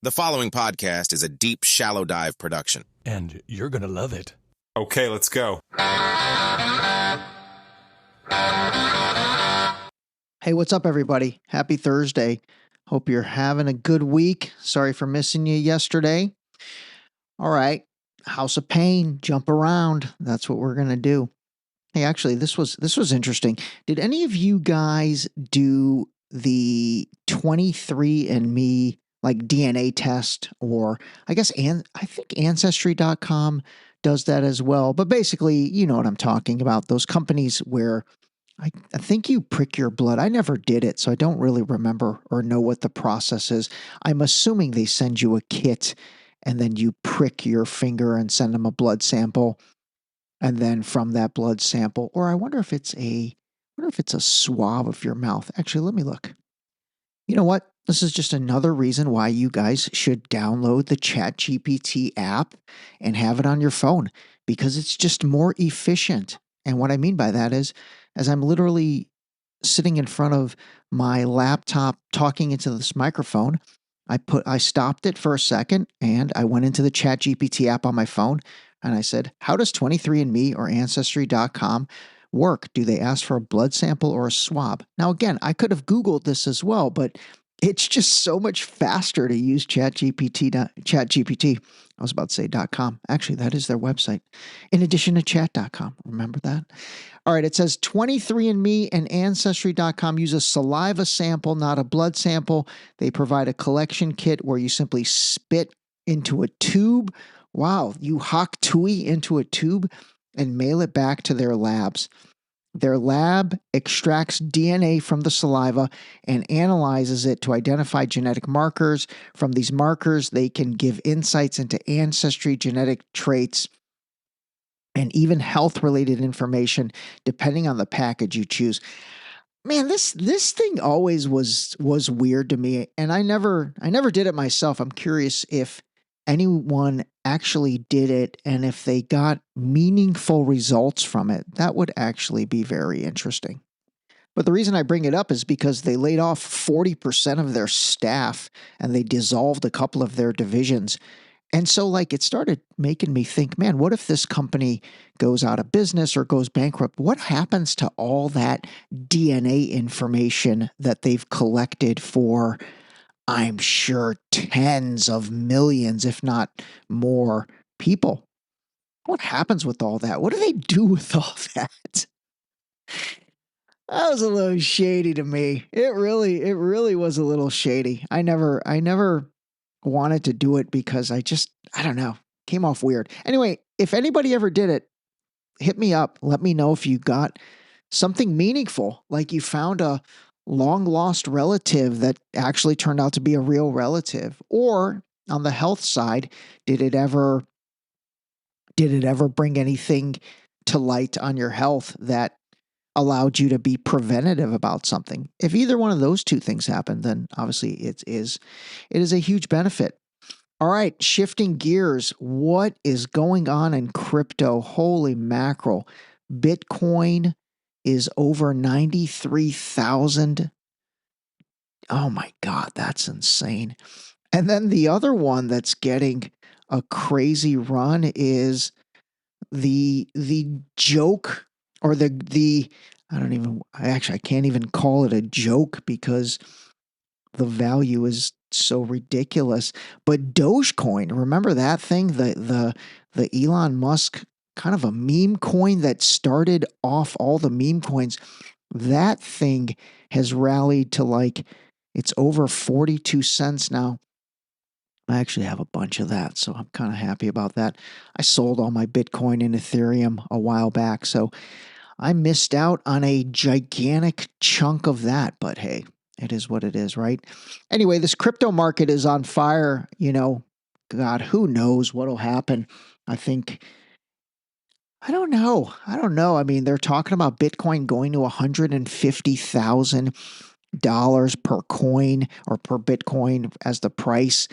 The following podcast is a deep, shallow dive production. And you're going to love it. Okay, let's go. Hey, what's up, everybody? Happy Thursday. Hope you're having a good week. Sorry for missing you yesterday. All right, House of Pain, jump around. That's what we're going to do. Hey, actually, this was interesting. Did any of you guys do the 23andMe like DNA test, or I think ancestry.com does that as well. But basically, you know what I'm talking about. Those companies where I think you prick your blood. I never did it, so I don't really remember or know what the process is. I'm assuming they send you a kit and then you prick your finger and send them a blood sample. And then from that blood sample, or I wonder if it's a swab of your mouth. Actually, let me look. You know what? This is just another reason why you guys should download the ChatGPT app and have it on your phone, because it's just more efficient. And what I mean by that is, as I'm literally sitting in front of my laptop talking into this microphone, I stopped it for a second and I went into the ChatGPT app on my phone and I said, how does 23andMe or ancestry.com work? Do they ask for a blood sample or a swab? Now, again, I could have Googled this as well, but it's just so much faster to use ChatGPT. I was about to say .com. Actually, that is their website. In addition to chat.com. Remember that? All right, it says 23andMe and ancestry.com use a saliva sample, not a blood sample. They provide a collection kit where you simply spit into a tube. Wow, you hock tui into a tube and mail it back to their labs. Their lab extracts DNA from the saliva and analyzes it to identify genetic markers. From these markers, they can give insights into ancestry, genetic traits, and even health-related information, depending on the package you choose. Man, this thing always was weird to me, and I never did it myself. I'm curious if anyone actually did it and if they got meaningful results from it. That would actually be very interesting. But the reason I bring it up is because they laid off 40% of their staff and they dissolved a couple of their divisions. And so it started making me think, man, what if this company goes out of business or goes bankrupt? What happens to all that DNA information that they've collected for, I'm sure, tens of millions, if not more, people? What happens with all that? What do they do with all that? That was a little shady to me. It really was a little shady. I never wanted to do it because I don't know, came off weird. Anyway, if anybody ever did it, hit me up. Let me know if you got something meaningful, like you found a long lost relative that actually turned out to be a real relative. Or on the health side, did it ever bring anything to light on your health that allowed you to be preventative about something? If either one of those two things happened, then obviously it is a huge benefit. All right, shifting gears. What is going on in crypto? Holy mackerel. Bitcoin is over 93,000. Oh my God, that's insane. And then the other one that's getting a crazy run is the joke, or the I can't even call it a joke because the value is so ridiculous. But Dogecoin, remember that thing? The Elon Musk kind of a meme coin that started off all the meme coins. That thing has rallied to it's over 42 cents now. I actually have a bunch of that, so I'm kind of happy about that. I sold all my Bitcoin and Ethereum a while back, so I missed out on a gigantic chunk of that, but hey, it is what it is, right? Anyway, this crypto market is on fire. God, who knows what'll happen? I don't know. I mean, they're talking about Bitcoin going to $150,000 per coin or per Bitcoin as the price.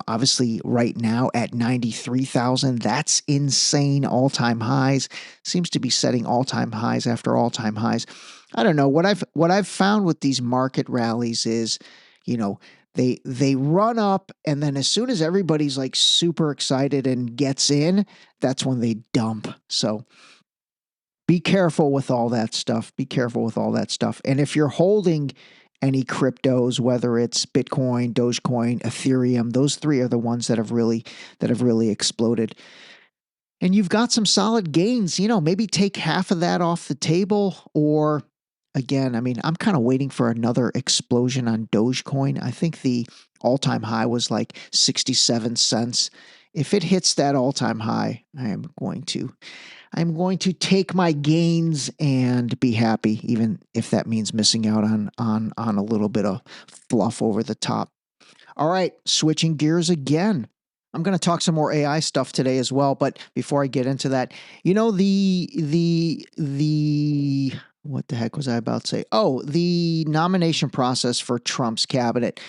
Obviously right now at 93,000, that's insane. All-time highs. Seems to be setting all-time highs after all-time highs. I don't know. What I've found with these market rallies is, They run up, and then as soon as everybody's like super excited and gets in, that's when they dump. So be careful with all that stuff. Be careful with all that stuff. And if you're holding any cryptos, whether it's Bitcoin, Dogecoin, Ethereum, those three are the ones that have really exploded. And you've got some solid gains, maybe take half of that off the table. Or again, I mean, I'm kind of waiting for another explosion on Dogecoin. I think the all-time high was like 67 cents. If it hits that all-time high, I'm going to take my gains and be happy, even if that means missing out on a little bit of fluff over the top. All right, switching gears again. I'm going to talk some more AI stuff today as well, but before I get into that, the what the heck was I about to say? Oh, the nomination process for Trump's cabinet.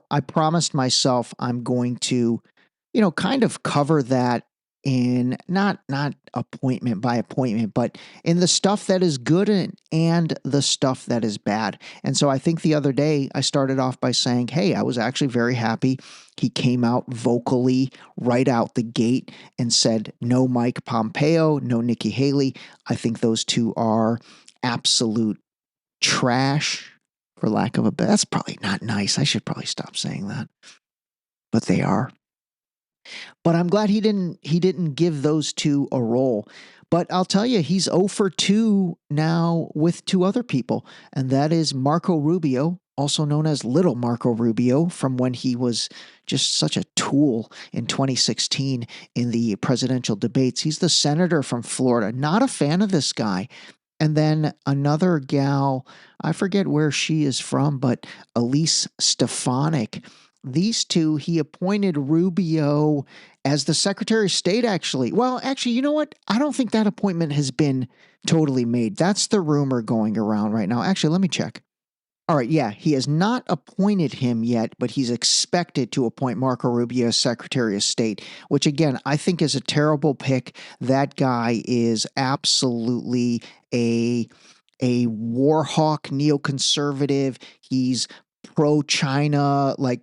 I promised myself I'm going to, kind of cover that in not appointment by appointment, but in the stuff that is good and the stuff that is bad. And so I think the other day I started off by saying, hey, I was actually very happy. He came out vocally right out the gate and said, no Mike Pompeo, no Nikki Haley. I think those two are absolute trash, for lack of a better. That's probably not nice. I should probably stop saying that. But they are. But I'm glad he didn't give those two a roll. But I'll tell you, he's 0 for 2 now with two other people, and that is Marco Rubio, also known as Little Marco Rubio, from when he was just such a tool in 2016 in the presidential debates. He's the senator from Florida. Not a fan of this guy. And then another gal, I forget where she is from, but Elise Stefanik. These two, he appointed Rubio as the Secretary of State, actually. Well, actually, you know what? I don't think that appointment has been totally made. That's the rumor going around right now. Actually, let me check. All right, yeah, he has not appointed him yet, but he's expected to appoint Marco Rubio as Secretary of State, which again, I think is a terrible pick. That guy is absolutely a war hawk, neoconservative. He's pro-China, like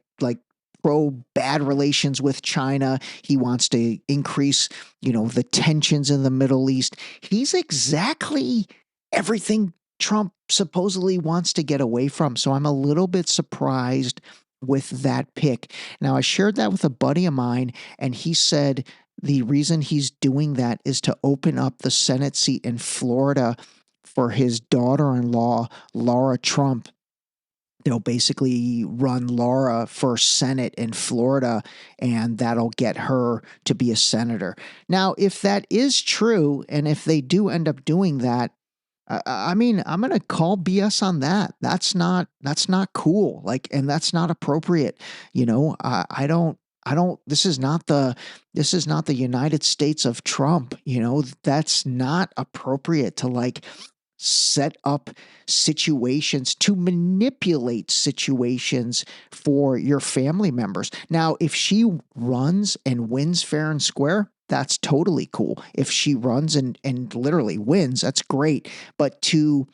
pro bad relations with China. He wants to increase, the tensions in the Middle East. He's exactly everything Trump supposedly wants to get away from. So I'm a little bit surprised with that pick. Now, I shared that with a buddy of mine, and he said the reason he's doing that is to open up the Senate seat in Florida for his daughter-in-law, Laura Trump. They'll basically run Laura for Senate in Florida, and that'll get her to be a senator. Now, if that is true, and if they do end up doing that, I mean, I'm going to call BS on that. That's not cool. And that's not appropriate. I don't, this is not the United States of Trump. That's not appropriate to set up situations, to manipulate situations for your family members. Now, if she runs and wins fair and square, that's totally cool. If she runs and literally wins, that's great. But to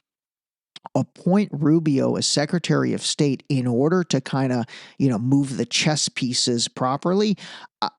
appoint Rubio as Secretary of State in order to kind of, move the chess pieces properly,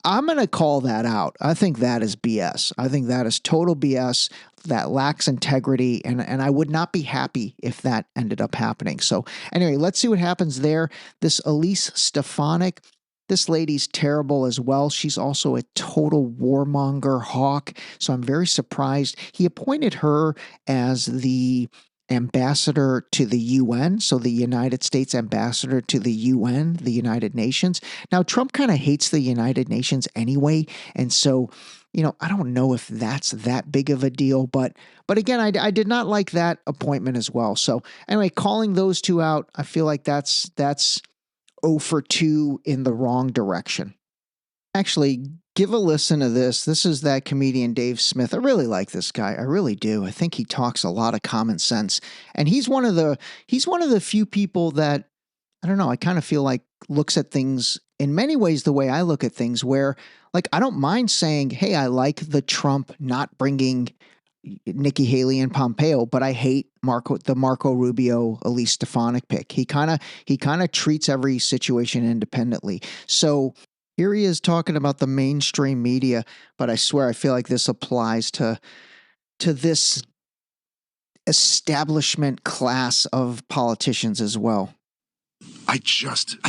I'm going to call that out. I think that is BS. I think that is total BS. That lacks integrity, and I would not be happy if that ended up happening. So anyway, let's see what happens there. This Elise Stefanik, this lady's terrible as well. She's also a total warmonger hawk. So I'm very surprised. He appointed her as the ambassador to the UN, so the United States ambassador to the UN, the United Nations. Now, Trump kind of hates the United Nations anyway, and so, I don't know if that's that big of a deal, but again, I did not like that appointment as well. So anyway, calling those two out, I feel like that's 0 for 2 in the wrong direction. Actually, give a listen to this. This is that comedian Dave Smith. I really like this guy. I really do. I think he talks a lot of common sense. And he's one of the few people that, I don't know, I kind of feel like looks at things in many ways the way I look at things, where I don't mind saying, hey, I like the Trump not bringing Nikki Haley and Pompeo, but I hate the Marco Rubio, Elise Stefanik pick. He kind of treats every situation independently. So here he is talking about the mainstream media, but I swear I feel like this applies to this establishment class of politicians as well. I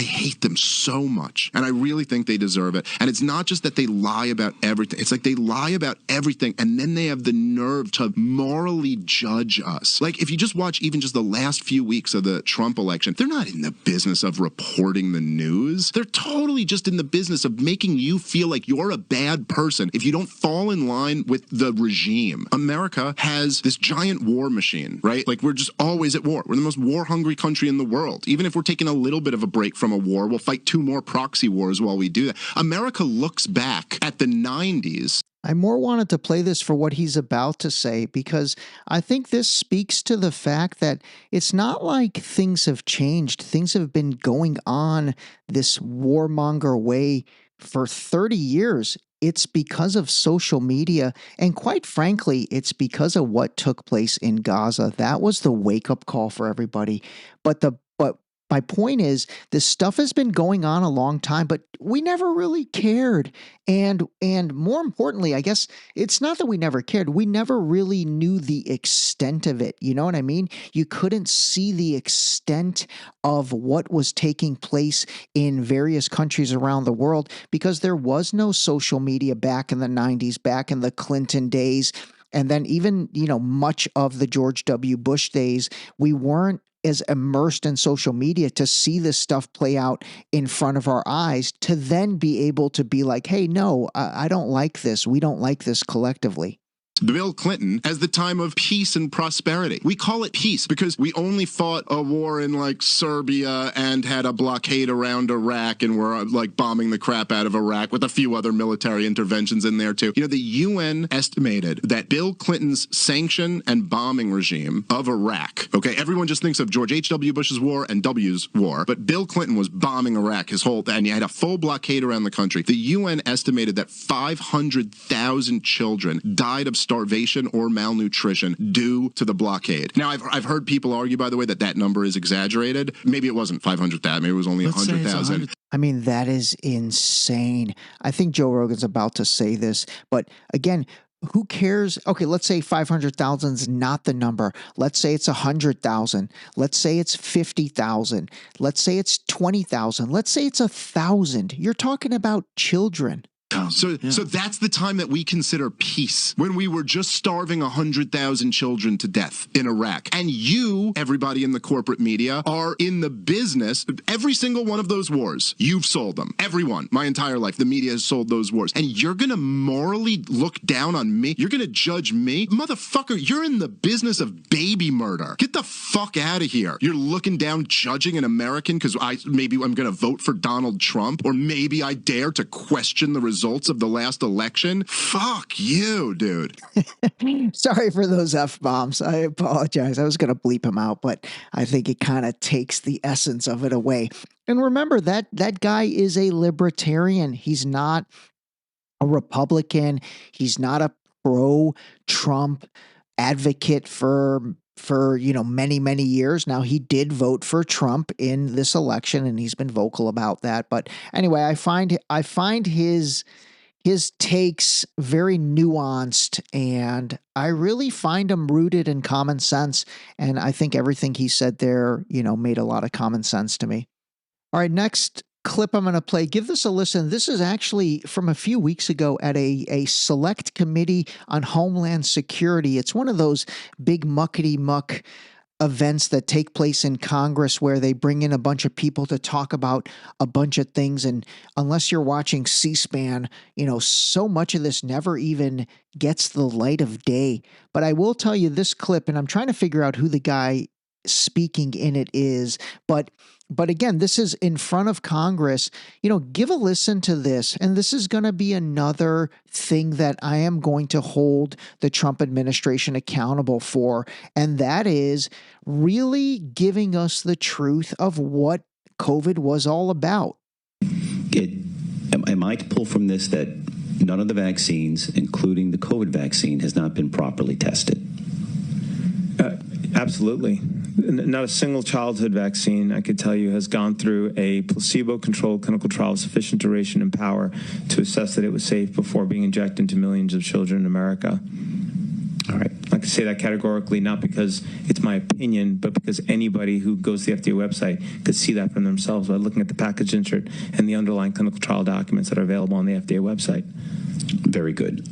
hate them so much. And I really think they deserve it. And it's not just that they lie about everything. It's like they lie about everything and then they have the nerve to morally judge us. Like if you just watch even just the last few weeks of the Trump election, they're not in the business of reporting the news. They're totally just in the business of making you feel like you're a bad person if you don't fall in line with the regime. America has this giant war machine, right? Like we're just always at war. We're the most war-hungry country in the world. Even if we're taking a little bit of a break from a war, we'll fight 2 more proxy wars while we do that. America looks back at the 90s. I more wanted to play this for what he's about to say, because I think this speaks to the fact that it's not like things have changed. Things have been going on this warmonger way for 30 years. It's because of social media. And quite frankly, it's because of what took place in Gaza. That was the wake-up call for everybody. But my point is, this stuff has been going on a long time, but we never really cared. And more importantly, I guess it's not that we never cared. We never really knew the extent of it. You know what I mean? You couldn't see the extent of what was taking place in various countries around the world because there was no social media back in the 90s, back in the Clinton days. And then even, much of the George W. Bush days, we weren't as immersed in social media to see this stuff play out in front of our eyes, to then be able to be like, hey, no, I don't like this. We don't like this collectively. Bill Clinton as the time of peace and prosperity. We call it peace because we only fought a war in like Serbia and had a blockade around Iraq and were like bombing the crap out of Iraq with a few other military interventions in there too. The UN estimated that Bill Clinton's sanction and bombing regime of Iraq, okay, everyone just thinks of George H.W. Bush's war and W's war, but Bill Clinton was bombing Iraq his whole, and you had a full blockade around the country. The UN estimated that 500,000 children died of starvation or malnutrition due to the blockade. Now, I've heard people argue, by the way, that number is exaggerated. Maybe it wasn't 500,000. Maybe it was only 100,000. I mean, that is insane. I think Joe Rogan's about to say this, but again, who cares? Okay, let's say 500,000 is not the number. Let's say it's 100,000. Let's say it's 50,000. Let's say it's 20,000. Let's say it's 1,000. You're talking about children. So that's the time that we consider peace, when we were just starving 100,000 children to death in Iraq. And you, everybody in the corporate media, are in the business. Every single one of those wars, you've sold them. Everyone, my entire life, the media has sold those wars. And you're going to morally look down on me? You're going to judge me? Motherfucker, you're in the business of baby murder. Get the fuck out of here. You're looking down, judging an American because maybe I'm going to vote for Donald Trump, or maybe I dare to question the results of the last election. Fuck you, dude. Sorry for those F-bombs. I apologize. I was going to bleep him out, but I think it kind of takes the essence of it away. And remember that guy is a libertarian. He's not a Republican. He's not a pro-Trump advocate for many years. Now, he did vote for Trump in this election, and he's been vocal about that. But anyway, I find his takes very nuanced, and I really find him rooted in common sense. And I think everything he said there, made a lot of common sense to me. All right, next clip I'm going to play. Give this a listen. This is actually from a few weeks ago at a select committee on Homeland Security. It's one of those big muckety-muck events that take place in Congress where they bring in a bunch of people to talk about a bunch of things. And unless you're watching C-SPAN, so much of this never even gets the light of day. But I will tell you this clip, and I'm trying to figure out who the guy speaking in it is, but again, this is in front of Congress. Give a listen to this. And this is going to be another thing that I am going to hold the Trump administration accountable for. And that is really giving us the truth of what COVID was all about. Am I to pull from this that None of the vaccines, including the COVID vaccine, has not been properly tested. Absolutely. Not a single childhood vaccine, I could tell you, has gone through a placebo-controlled clinical trial of sufficient duration and power to assess that it was safe before being injected into millions of children in America. All right. I can say that categorically, not because it's my opinion, but because anybody who goes to the FDA website could see that for themselves by looking at the package insert and the underlying clinical trial documents that are available on the FDA website. Very good.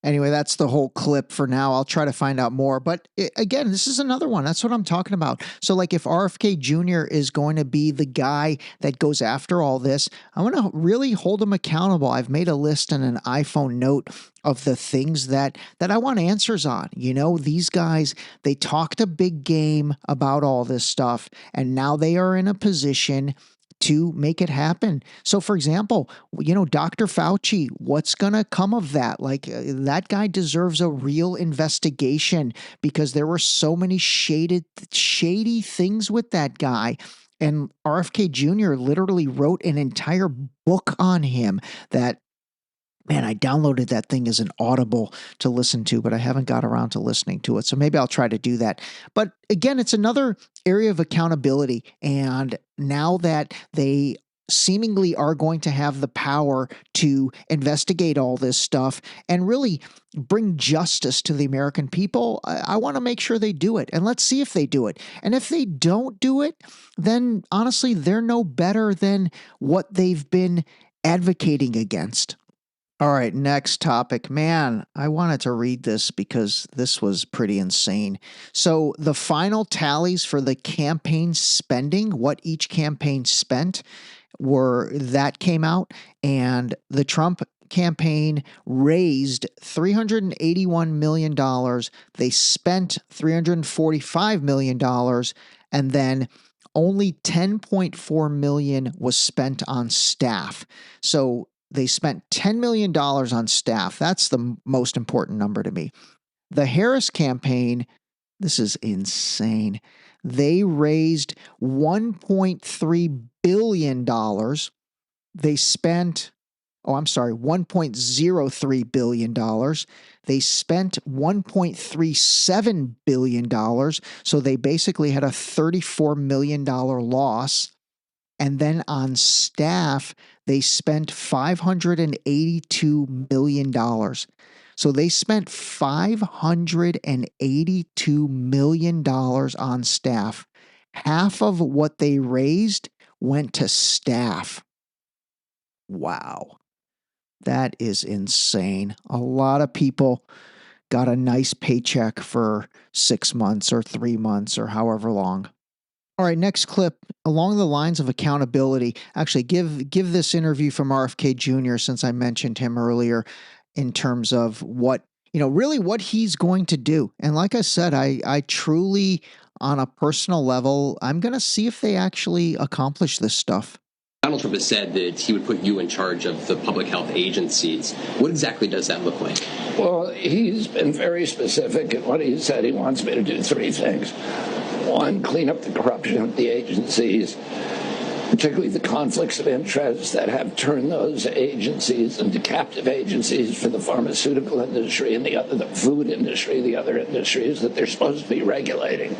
Anyway, that's the whole clip for now. I'll try to find out more. But again, this is another one. That's what I'm talking about. So like if RFK Jr. is going to be the guy that goes after all this, I want to really hold him accountable. I've made a list and an iPhone note of the things that I want answers on. You know, these guys, they talked a big game about all this stuff, and now they are in a position to make it happen. So for example, you know, Dr. Fauci, what's going to come of that? Like that guy deserves a real investigation because there were so many shady things with that guy. And RFK Jr. literally wrote an entire book on him that, man, I downloaded that thing as an Audible to listen to, but I haven't got around to listening to it. So maybe I'll try to do that. But again, it's another area of accountability. And now that they seemingly are going to have the power to investigate all this stuff and really bring justice to the American people, I want to make sure they do it. And let's see if they do it. And if they don't do it, then honestly, they're no better than what they've been advocating against. All right, next topic. Man, I wanted to read this because this was pretty insane. So the final tallies for the campaign spending, what each campaign spent, that came out, and the Trump campaign raised $381 million. They spent $345 million, and then only $10.4 million was spent on staff. So they spent $10 million on staff. That's the most important number to me. The Harris campaign, this is insane. They raised $1.3 billion. They spent, $1.03 billion. They spent $1.37 billion. So they basically had a $34 million loss. And then on staff, they spent $582 million. So they spent $582 million on staff. Half of what they raised went to staff. Wow. That is insane. A lot of people got a nice paycheck for 6 months or 3 months or however long. All right, next clip, along the lines of accountability. Actually, give this interview from RFK Jr. since I mentioned him earlier in terms of what, really what he's going to do. And like I said, I truly, on a personal level, I'm going to see if they actually accomplish this stuff. Donald Trump has said that he would put you in charge of the public health agencies. What exactly does that look like? Well, he's been very specific in what he said. He wants me to do 3 things. 1, clean up the corruption of the agencies, particularly the conflicts of interest that have turned those agencies into captive agencies for the pharmaceutical industry and the food industry, the other industries that they're supposed to be regulating.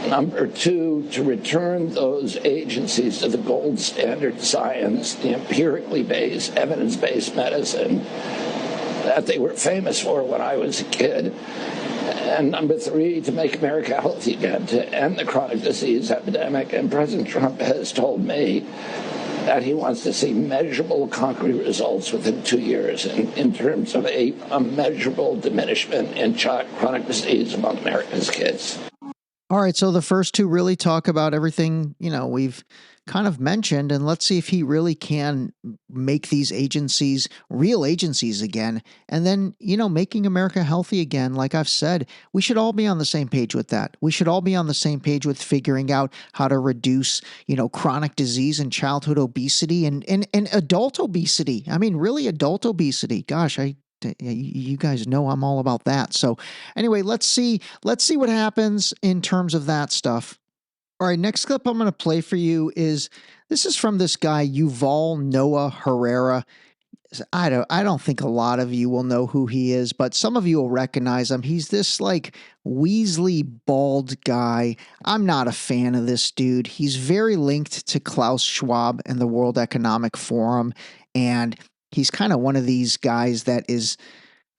Number 2, to return those agencies to the gold standard science, the empirically based, evidence-based medicine that they were famous for when I was a kid. And number 3, to make America healthy again, to end the chronic disease epidemic. And President Trump has told me that he wants to see measurable, concrete results within 2 years in terms of a measurable diminishment in chronic disease among America's kids. All right, so the first 2 really talk about everything, we've kind of mentioned, and let's see if he really can make these agencies real agencies again. And then, making America healthy again. Like I've said, we should all be on the same page with that. We should all be on the same page with figuring out how to reduce, chronic disease and childhood obesity and adult obesity. I mean, really adult obesity. Gosh, you guys know I'm all about that. So anyway, let's see what happens in terms of that stuff. All right, next clip I'm going to play for you is from this guy, Yuval Noah Harari. I don't think a lot of you will know who he is, but some of you will recognize him. He's this like Weasley bald guy. I'm not a fan of this dude. He's very linked to Klaus Schwab and the World Economic Forum, and he's kind of one of these guys that is,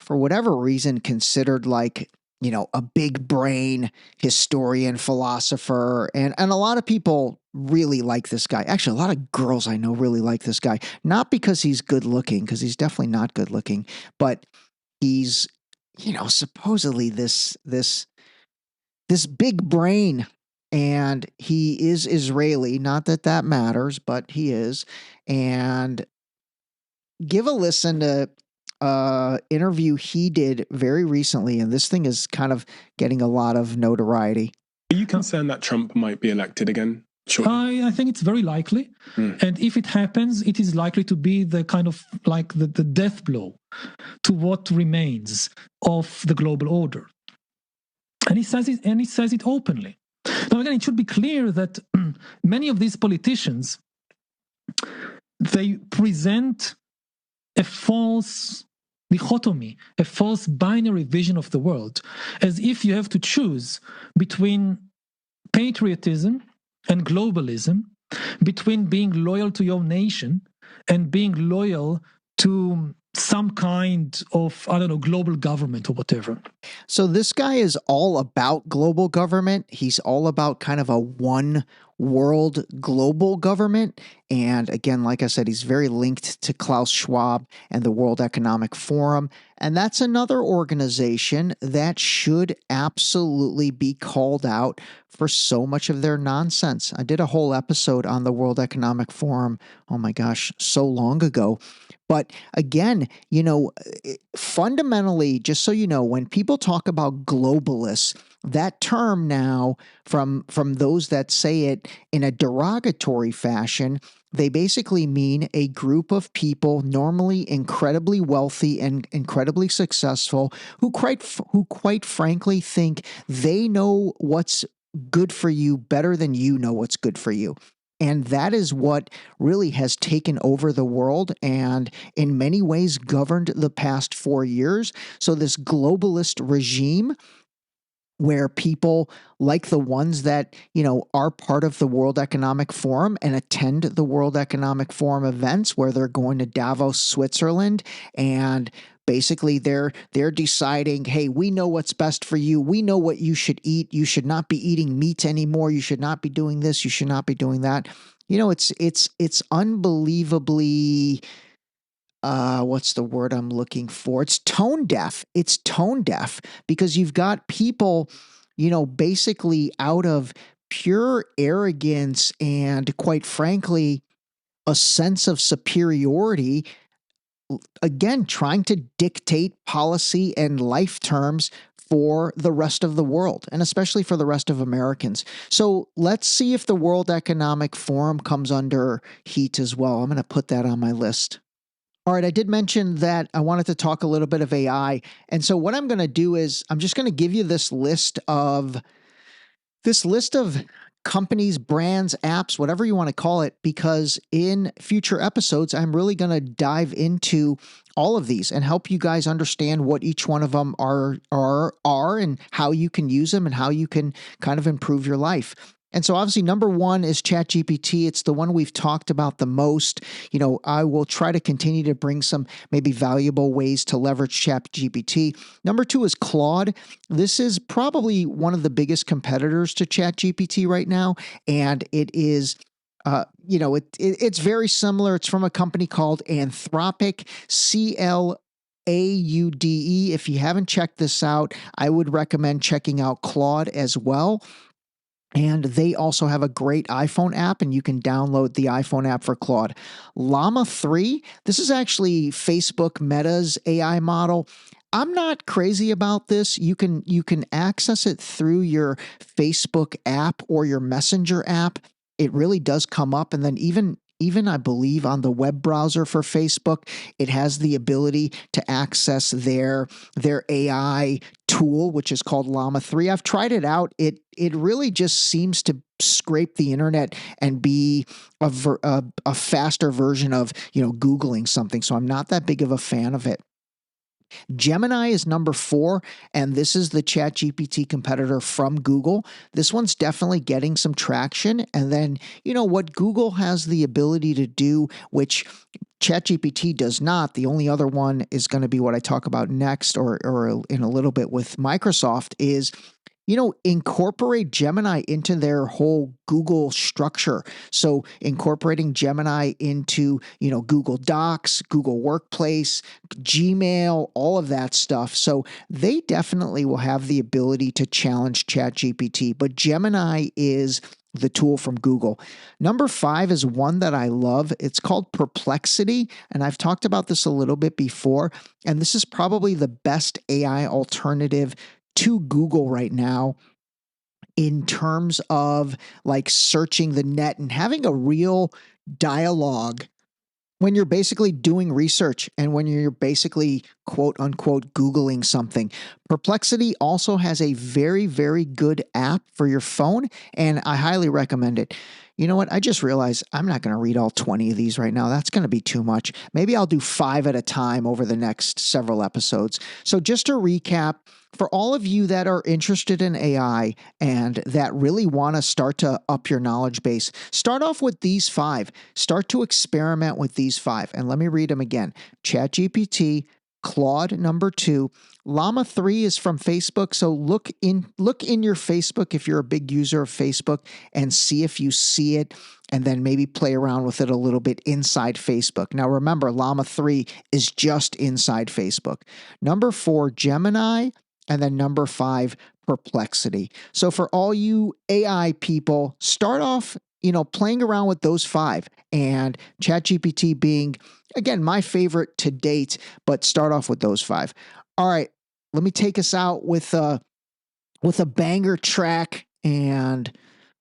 for whatever reason, considered like, you know, a big brain historian, philosopher, and a lot of people really like this guy. Actually, a lot of girls I know really like this guy, not because he's good looking, because he's definitely not good looking, but he's, you know, supposedly this big brain, and he is Israeli. Not that that matters, but he is. And give a listen to interview he did very recently, and this thing is kind of getting a lot of notoriety. Are you concerned that Trump might be elected again? Sure. I think it's very likely. And if it happens, it is likely to be the kind of like the death blow to what remains of the global order. And he says it openly. Now, again, it should be clear that many of these politicians, they present a false dichotomy, a false binary vision of the world, as if you have to choose between patriotism and globalism, between being loyal to your nation and being loyal to some kind of, I don't know, global government or whatever. So this guy is all about global government. He's all about kind of a one world global government. And again, like I said, he's very linked to Klaus Schwab and the World Economic Forum. And that's another organization that should absolutely be called out for so much of their nonsense. I did a whole episode on the World Economic Forum, oh my gosh, so long ago. But again, you know, fundamentally, just so you know, when people talk about globalists, that term now from those that say it in a derogatory fashion, they basically mean a group of people, normally incredibly wealthy and incredibly successful, who quite frankly think they know what's good for you better than you know what's good for you. And that is what really has taken over the world and in many ways governed the past 4 years. So this globalist regime, where people like the ones that, you know, are part of the World Economic Forum and attend the World Economic Forum events, where they're going to Davos, Switzerland, and basically they're deciding, hey, we know what's best for you. We know what you should eat. You should not be eating meat anymore. You should not be doing this. You should not be doing that. You know, it's unbelievably what's the word I'm looking for? It's tone deaf. It's tone deaf because you've got people, you know, basically out of pure arrogance and quite frankly, a sense of superiority, again, trying to dictate policy and life terms for the rest of the world, and especially for the rest of Americans. So let's see if the World Economic Forum comes under heat as well. I'm going to put that on my list. All right, I did mention that I wanted to talk a little bit of AI. And so what I'm going to do is I'm just going to give you this list of companies, brands, apps, whatever you want to call it, because in future episodes, I'm really going to dive into all of these and help you guys understand what each one of them are and how you can use them and how you can kind of improve your life. And so obviously number one is ChatGPT. It's the one we've talked about the most. You know, I will try to continue to bring some maybe valuable ways to leverage ChatGPT. Number two is Claude. This is probably one of the biggest competitors to ChatGPT right now. And it is, you know, it's very similar. It's from a company called Anthropic, CLAUDE. If you haven't checked this out, I would recommend checking out Claude as well. And they also have a great iPhone app, and you can download the iPhone app for Claude. Llama 3, this is actually Facebook Meta's AI model. I'm not crazy about this. You can access it through your Facebook app or your Messenger app. It really does come up, and then even even I believe on the web browser for Facebook, it has the ability to access their AI tool, which is called Llama 3. I've tried it out. It really just seems to scrape the internet and be a faster version of, Googling something. So I'm not that big of a fan of it. Gemini is number 4, and this is the ChatGPT competitor from Google. This one's definitely getting some traction. And then, what Google has the ability to do, which ChatGPT does not. The only other one is going to be what I talk about next or in a little bit with Microsoft is, incorporate Gemini into their whole Google structure. So incorporating Gemini into, Google Docs, Google Workplace, Gmail, all of that stuff. So they definitely will have the ability to challenge ChatGPT, but Gemini is the tool from Google. Number 5 is one that I love. It's called Perplexity, and I've talked about this a little bit before, and this is probably the best AI alternative to Google right now in terms of like searching the net and having a real dialogue when you're basically doing research and when you're basically quote unquote Googling something. Perplexity also has a very, very good app for your phone, and I highly recommend it. You know what? I just realized I'm not going to read all 20 of these right now. That's going to be too much. Maybe I'll do 5 at a time over the next several episodes. So just to recap, for all of you that are interested in AI and that really want to start to up your knowledge base, start off with these 5. Start to experiment with these 5. And let me read them again. ChatGPT, Claude number 2, Llama 3 is from Facebook. So look in your Facebook if you're a big user of Facebook and see if you see it, and then maybe play around with it a little bit inside Facebook. Now remember, Llama 3 is just inside Facebook. Number 4, Gemini, and then number 5, Perplexity. So for all you AI people, start off, playing around with those 5, and ChatGPT being, again, my favorite to date, but start off with those 5. All right, let me take us out with a banger track, and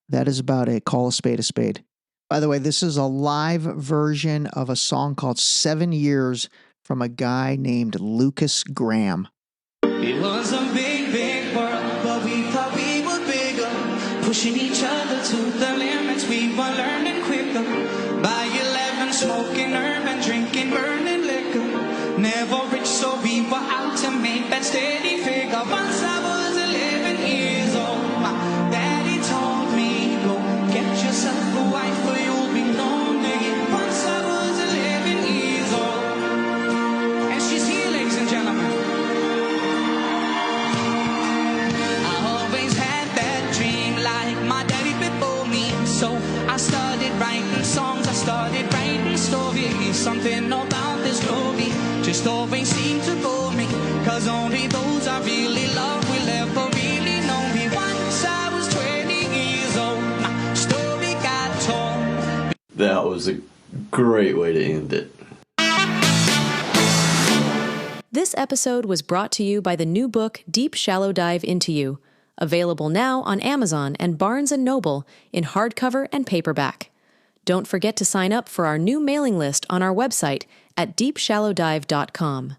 that is about it. Call a spade a spade. By the way, this is a live version of a song called 7 Years from a guy named Lucas Graham. It was a big, big world, but we thought we were bigger, pushing each other to the limits. We were learning quicker. By 11, smoking herb and drinking burning liquor. Never rich, so we were out to make that steady figure. Once I was 11 years old, my daddy told me, go get yourself a wife or you'll be lonely. Once I was 11 years old, and she's here, ladies and gentlemen. I started writing songs, I started writing stories. Something about this glory just always seemed to bore me, cause only those I really love will ever really know me. Once I was 20 years old, my story got told. That was a great way to end it. This episode was brought to you by the new book Deep Shallow Dive Into You, available now on Amazon and Barnes & Noble in hardcover and paperback. Don't forget to sign up for our new mailing list on our website at deepshallowdive.com.